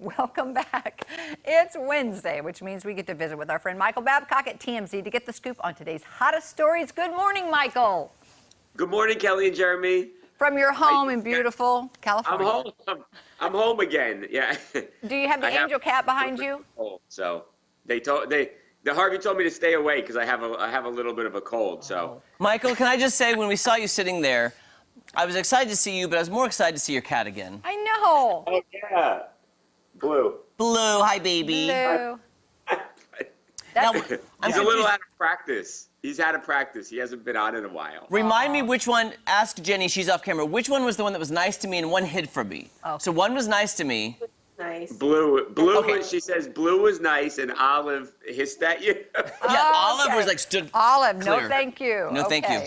Welcome back. It's Wednesday, which means we get to visit with our friend Michael Babcock at TMZ to get the scoop on today's hottest stories. Good morning, Michael. Good morning, Kelly and Jeremy. From your home in beautiful California. I'm home. I'm home again. Yeah. Do you have the angel cat behind you? So the Harvey told me to stay away because I have a little bit of a cold. So Michael, can I just say, when we saw you sitting there, I was excited to see you, but I was more excited to see your cat again. I know. Oh yeah, Blue. Blue, hi baby. Blue. Now, He's a little out of practice. He's out of practice. He hasn't been on in a while. Remind me which one, ask Jenny, she's off camera, which one was the one that was nice to me and one hid from me? Oh. So one was nice to me. Nice. Blue. Okay. She says Blue was nice and Olive hissed at you. Yeah, Olive was like stood Olive, clear. no thank you. No, thank you.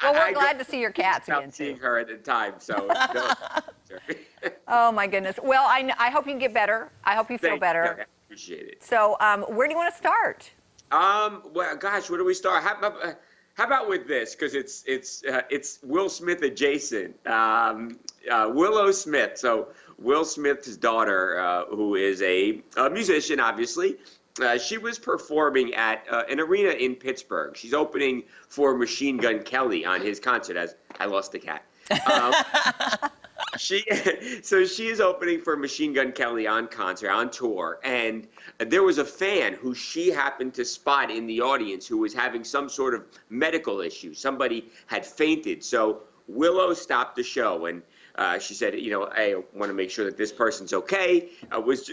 Well, we're glad to see your cats Stop again, seeing too. her at the time, so. Oh, my goodness. Well, I hope you can get better. I hope you feel Thank better. you. I appreciate it. So, where do you want to start? Well, gosh, where do we start? How about with this? Because it's Will Smith adjacent. Willow Smith. So Will Smith's daughter, who is a musician, obviously. She was performing at an arena in Pittsburgh. She's opening for Machine Gun Kelly on his concert. As I lost the cat. She is opening for Machine Gun Kelly on tour, and there was a fan who she happened to spot in the audience who was having some sort of medical issue. Somebody had fainted, so Willow stopped the show, and she said, I want to make sure that this person's okay.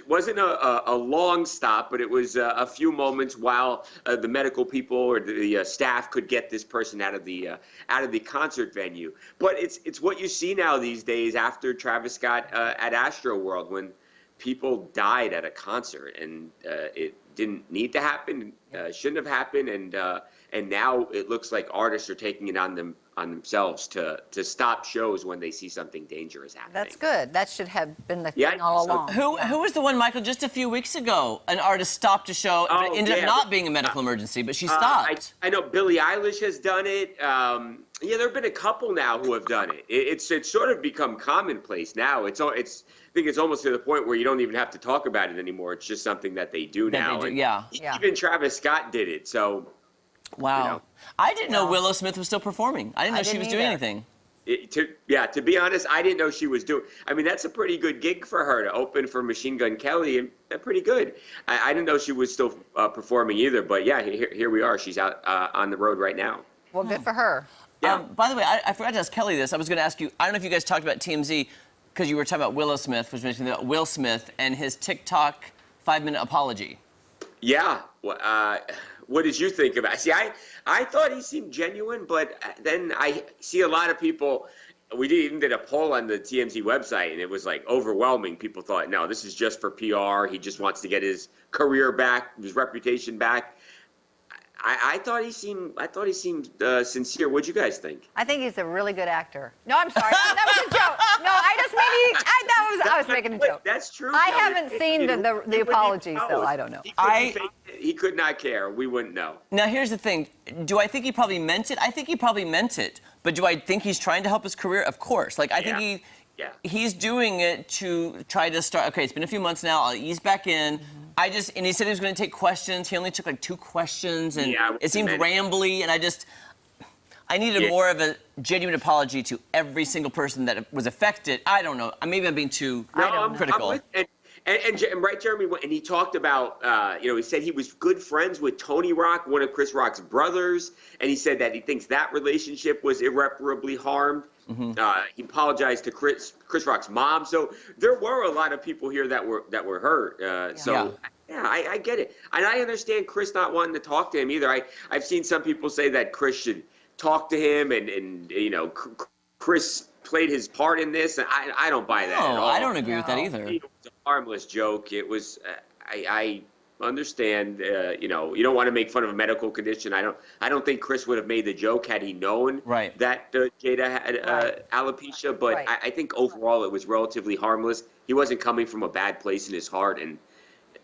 Wasn't a long stop, but it was a few moments while the medical people or the staff could get this person out of the concert venue. But it's what you see now these days after Travis Scott at Astroworld, when people died at a concert, and it didn't need to happen, shouldn't have happened, and now it looks like artists are taking it on themselves to stop shows when they see something dangerous happening. That's good. That should have been the thing all along. Who was the one, Michael, just a few weeks ago, an artist stopped a show, but it ended up not being a medical emergency, but she stopped. I know Billie Eilish has done it. There have been a couple now who have done it. It's sort of become commonplace now. I think it's almost to the point where you don't even have to talk about it anymore. It's just something that they do now. Even Travis Scott did it. So. Wow. I didn't know Willow Smith was still performing. I didn't know she was doing anything. To be honest, I didn't know she was doing. I mean, that's a pretty good gig for her to open for Machine Gun Kelly, and pretty good. I didn't know she was still performing either, but yeah, here we are. She's out on the road right now. Well, good for her. Yeah. By the way, I forgot to ask Kelly this. I was going to ask you, I don't know if you guys talked about TMZ, because you were talking about Willow Smith, which mentioned about Will Smith and his TikTok 5-minute apology. Yeah. What did you think about it? See, I thought he seemed genuine, but then I see a lot of people. We even did a poll on the TMZ website, and it was like overwhelming. People thought, no, this is just for PR. He just wants to get his career back, his reputation back. I thought he seemed sincere. What'd you guys think? I think he's a really good actor. No, I'm sorry. That was a joke. No, I was making a joke. That's true. I haven't seen the apology, so I don't know. He could not care. We wouldn't know. Now, here's the thing. Do I think he probably meant it? I think he probably meant it. But do I think he's trying to help his career? Of course. I think he's doing it to try to start. Okay, it's been a few months now. I'll ease back in. And he said he was going to take questions. He only took like 2 questions, and it seemed rambly. And I needed more of a genuine apology to every single person that was affected. I don't know. Maybe I'm being too critical. And right, Jeremy, and he talked about, he said he was good friends with Tony Rock, one of Chris Rock's brothers, and he said that he thinks that relationship was irreparably harmed. He apologized to Chris Rock's mom. So there were a lot of people here that were hurt. I get it, and I understand Chris not wanting to talk to him either. I've seen some people say that Chris should talk to him, and Chris played his part in this, and I don't buy that at all. I don't agree with that either. It was a harmless joke. It was. I understand. You don't want to make fun of a medical condition. I don't think Chris would have made the joke had he known that Jada had alopecia. But I think overall it was relatively harmless. He wasn't coming from a bad place in his heart, and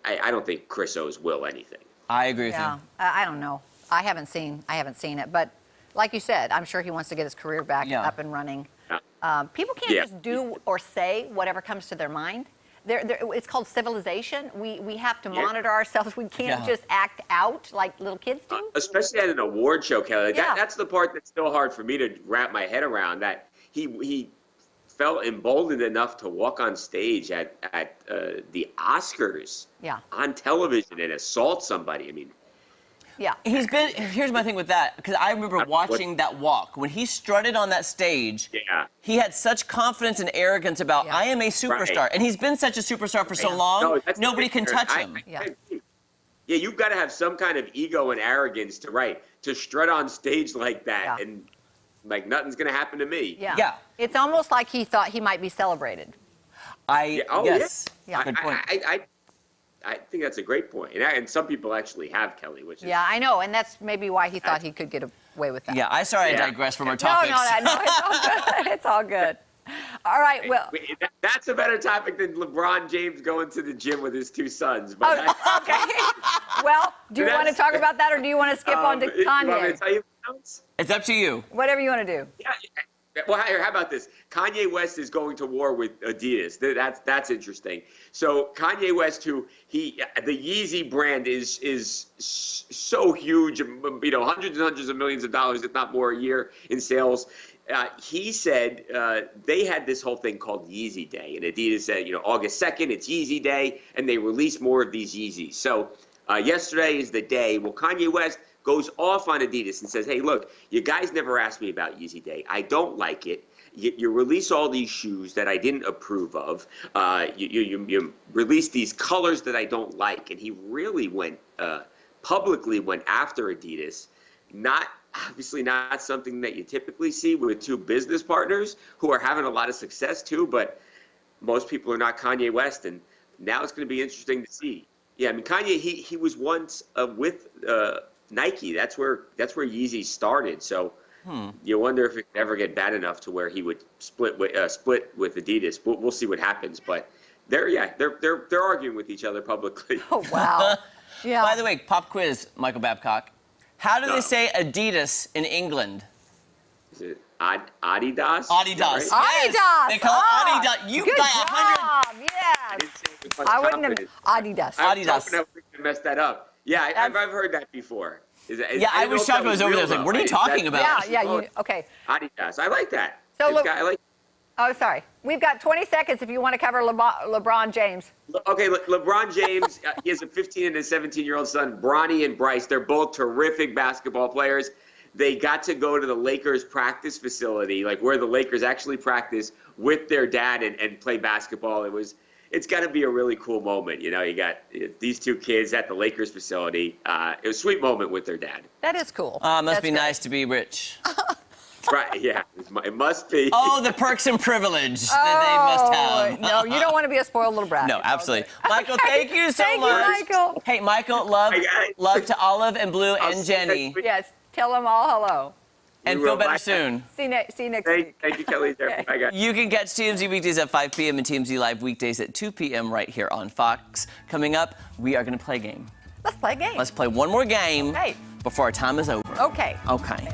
I don't think Chris owes Will anything. I agree with you. I don't know. I haven't seen it, but like you said, I'm sure he wants to get his career back up and running. People can't just do or say whatever comes to their mind. it's called civilization. We have to monitor ourselves. We can't just act out like little kids do. Especially at an award show, Kelly. Yeah. That's the part that's still hard for me to wrap my head around. That he felt emboldened enough to walk on stage at the Oscars on television and assault somebody. I mean, yeah. Here's my thing with that, because I remember watching that walk. When he strutted on that stage, he had such confidence and arrogance about, I am a superstar. Right. And he's been such a superstar for so long, nobody can touch him. Yeah, you've got to have some kind of ego and arrogance to strut on stage like that and like nothing's going to happen to me. Yeah. It's almost like he thought he might be celebrated. Yes. Yeah. Good point. I think that's a great point. And some people actually have, Kelly, which is... Yeah, I know, and that's maybe why he thought he could get away with that. Yeah, I digress from our topics. No, it's all good. It's all good. All right, well... That's a better topic than LeBron James going to the gym with his 2 sons. But okay. Well, do you want to talk about that, or do you want to skip on to Kanye? You want me to tell you else? It's up to you. Whatever you want to do. Yeah. Well, how about this? Kanye West is going to war with Adidas. That's interesting. So Kanye West, the Yeezy brand is so huge, hundreds and hundreds of millions of dollars, if not more, a year in sales. He said they had this whole thing called Yeezy Day, and Adidas said, August 2nd, it's Yeezy Day, and they released more of these Yeezys. So yesterday is the day. Well, Kanye West goes off on Adidas and says, hey, look, you guys never asked me about Yeezy Day. I don't like it. You release all these shoes that I didn't approve of. You release these colors that I don't like. And he really publicly went after Adidas. Obviously not something that you typically see with 2 business partners who are having a lot of success too, but most people are not Kanye West. And now it's going to be interesting to see. Yeah, I mean, Kanye, he was once with Nike. That's where Yeezy started. So you wonder if it could ever get bad enough to where he would split with Adidas. We'll see what happens. But they're arguing with each other publicly. Oh wow! Yeah. By the way, pop quiz, Michael Babcock. How do they say Adidas in England? Is it Adidas? Adidas. Yes. Yes. Adidas. They call it Adidas. You Good got 100. job. Yes. I wouldn't have Adidas. I Adidas. was hoping I wouldn't mess that up. Yeah, I've heard that before. I was shocked when I was over there. I was like, what are you talking about? Yeah. Okay. Adidas. I like that. So look. I like. Oh, sorry. We've got 20 seconds if you want to cover LeBron James. Okay, LeBron James, he has a 15 and a 17-year-old son, Bronny and Bryce. They're both terrific basketball players. They got to go to the Lakers practice facility, like where the Lakers actually practice with their dad and play basketball. It's got to be a really cool moment. You got these 2 kids at the Lakers facility. It was a sweet moment with their dad. That is cool. Must be nice to be rich. Right, yeah, it must be. Oh, the perks and privilege that they must have. No, you don't want to be a spoiled little brat. No, absolutely. Michael, thank you so much. Thank you, Michael. Hey, Michael, love to Olive and Blue and Jenny. Yes, tell them all hello. And feel better soon. See you next week. Thank you, Kelly. Okay. Bye, guys. You can catch TMZ weekdays at 5 p.m. and TMZ Live weekdays at 2 p.m. right here on Fox. Coming up, we are going to play a game. Let's play a game. Let's play one more game Okay. before our time is over. Okay. Okay.